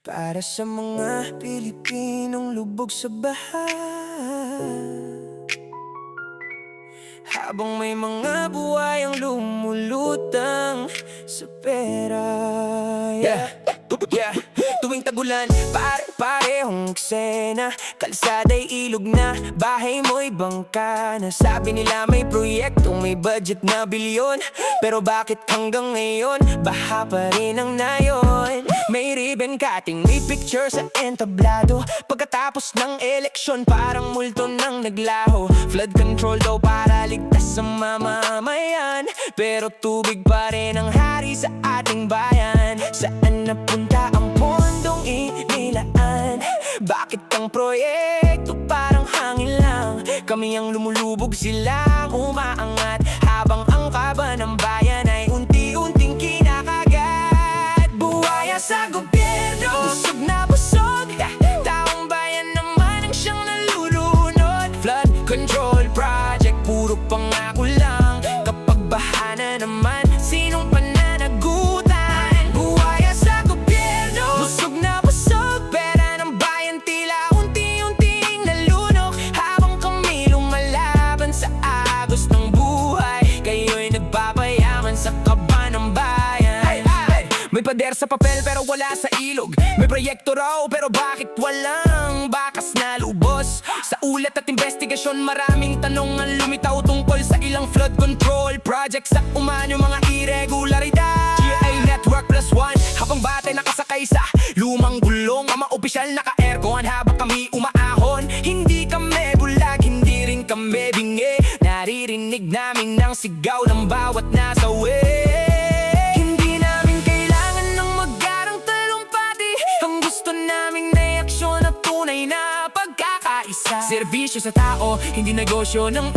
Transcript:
Para sa mga Pilipinong lubog sa baha, habang may mga buhayang lumulutang sa pera. Yeah. Tuwing tagulan, pare-parehong eksena. Kalsada'y ilog na, bahay mo'y bangka na. Sabi nila may proyektong may budget na bilyon, pero bakit hanggang ngayon baha pa rin ang nayon? May ribbon cutting, may picture sa entablado. Pagkatapos ng eleksyon, parang multo nang naglaho. Flood control daw para ligtas sa mamamayan, pero tubig pa rin ang hari sa ating bayan. Saan napunta ang pondong inilaan? Bakit ang proyekto parang hangin lang? Kami ang lumulubog, silang umaangat, habang ang kaba ng bayan ay unti-unting kinakagat. Buhaya sa gobyerno, busog na busog, taong bayan naman ang siyang nalulunod. Flood control project, puro pangako lang. Kapag baha na naman, sinong pananagutan? Buhaya sa gobyerno, busog na busog, pera ng bayan tila unti-unting nalunok, habang kami lumalaban sa agos ng buhay. Kayo'y nagpapayaman sa kaba ng bayan. May pader sa papel pero wala sa ilog. May proyekto raw pero bakit walang bakas na lubos? Sa ulat at investigasyon, maraming tanong ang lumitaw tungkol sa ilang flood control projects. Sa umano mga irregularidad. GA Network plus one, habang batay nakasakay sa lumang gulong, mga opisyal naka-aircon habang kami umaahon. Hindi kami bulag, hindi rin kami bingi. Naririnig namin ang sigaw ng bawat nasawi. Hindi namin kailangan ng magarang talumpati, ang gusto naming reaksyon at tunay na pagkakaisa. Serbisyo sa tao, hindi negosyo ng